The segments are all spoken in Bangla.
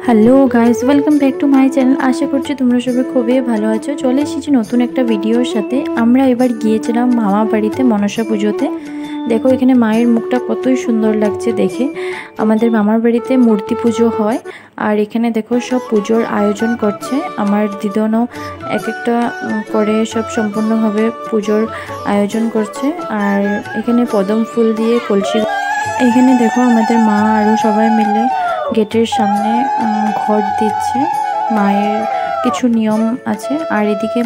Hello guys, welcome back to my channel. আশা করছি তোমরা সবাই খুবই ভালো আছো। চলে এসেছি নতুন একটা ভিডিওর সাথে। আমরা এবার গিয়েছিলাম মামা বাড়িতে মনসা পুজোতে। দেখো এখানে মায়ের মুখটা কতই সুন্দর লাগছে দেখে। আমাদের মামার বাড়িতে মূর্তি পুজো হয়, আর এখানে দেখো সব পুজোর আয়োজন করছে। আমার দিদনও এক একটা করে সব সম্পূর্ণভাবে পুজোর আয়োজন করছে। আর এখানে পদম ফুল দিয়ে কলসি, এখানে দেখো আমাদের মা আরও সবাই মিলে গেটের সামনে ঘট দিচ্ছে। মায়ের কিছু নিয়ম আছে। আর এদিকে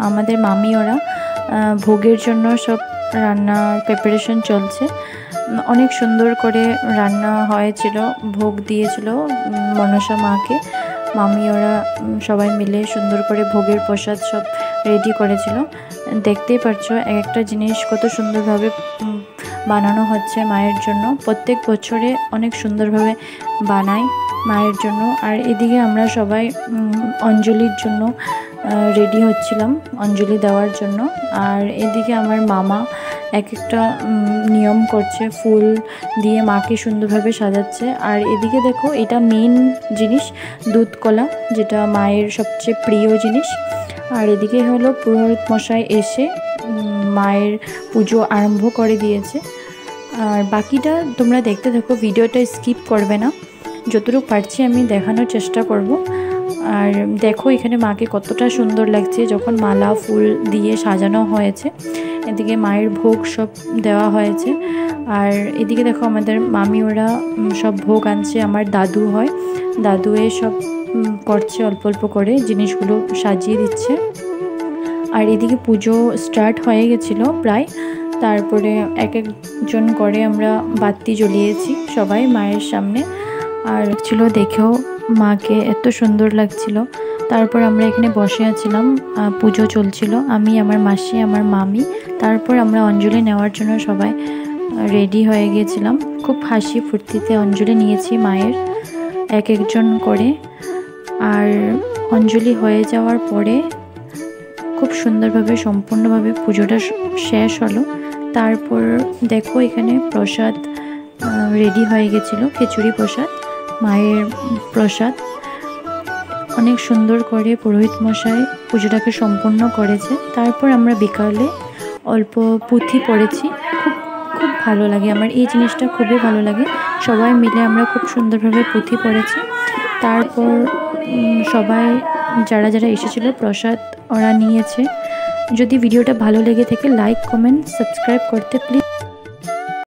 আমাদের মামি ওরা ভোগের জন্য সব রান্না প্রিপারেশন চলছে। অনেক সুন্দর করে রান্না হয়েছিল, ভোগ দিয়েছিল মনসা মাকে। মামি ওরা সবাই মিলে সুন্দর করে ভোগের প্রসাদ সব রেডি করেছিল। দেখতেই পারছো এক একটা জিনিস কত সুন্দরভাবে বানানো হচ্ছে মায়ের জন্য। প্রত্যেক বছরে অনেক সুন্দরভাবে বানায় মায়ের জন্য। আর এদিকে আমরা সবাই অঞ্জলির জন্য রেডি হচ্ছিলাম, অঞ্জলি দেওয়ার জন্য। আর এদিকে আমার মামা এক একটা নিয়ম করছে, ফুল দিয়ে মাকে সুন্দরভাবে সাজাচ্ছে। আর এদিকে দেখো এটা মেন জিনিস, দুধ কলা, যেটা মায়ের সবচেয়ে প্রিয় জিনিস। আর এদিকে হলো পুরোহিত মশাই এসে মায়ের পুজো আরম্ভ করে দিয়েছে। আর বাকিটা তোমরা দেখতে থাকো, ভিডিওটা স্কিপ করবে না, যতটুকু পারছি আমি দেখানোর চেষ্টা করব। আর দেখো এখানে মাকে কতটা সুন্দর লাগছে যখন মালা ফুল দিয়ে সাজানো হয়েছে। এদিকে মায়ের ভোগ সব দেওয়া হয়েছে। আর এদিকে দেখো আমাদের মামি ওরা সব ভোগ আনছে। আমার দাদু হয়, দাদু সব করছে, অল্প অল্প করে জিনিসগুলো সাজিয়ে দিচ্ছে। আর এদিকে পুজো স্টার্ট হয়ে গেছিলো প্রায়। তারপরে এক একজন করে আমরা বাতি জ্বলিয়েছি সবাই মায়ের সামনে। আর ছিল দেখেও মাকে এত সুন্দর লাগছিল। তারপর আমরা এখানে বসে আছিলাম, পুজো চলছিল, আমি, আমার মাসি, আমার মামি। তারপর আমরা অঞ্জলি নেওয়ার জন্য সবাই রেডি হয়ে গিয়েছিলাম। খুব হাসি ফুর্তিতে অঞ্জলি নিয়েছি মায়ের এক একজন করে। আর অঞ্জলি হয়ে যাওয়ার পরে খুব সুন্দরভাবে সম্পূর্ণভাবে পুজোটা শেষ হলো। তারপর দেখো এখানে প্রসাদ রেডি হয়ে গেছিলো, খিচুড়ি প্রসাদ, মায়ের প্রসাদ। অনেক সুন্দর করে পুরোহিত মশাই পুজোটাকে সম্পূর্ণ করেছে। তারপর আমরা বিকালে অল্প পুঁথি পড়েছি। খুব খুব ভালো লাগে, আমার এই জিনিসটা খুবই ভালো লাগে। সবাই মিলে আমরা খুব সুন্দরভাবে পুঁথি পড়েছি। তারপর সবাই যারা যারা এসেছিলো প্রসাদ ওরা নিয়েছে। যদি ভিডিওটা ভালো লেগে থাকে লাইক, কমেন্ট, সাবস্ক্রাইব করতে প্লিজ।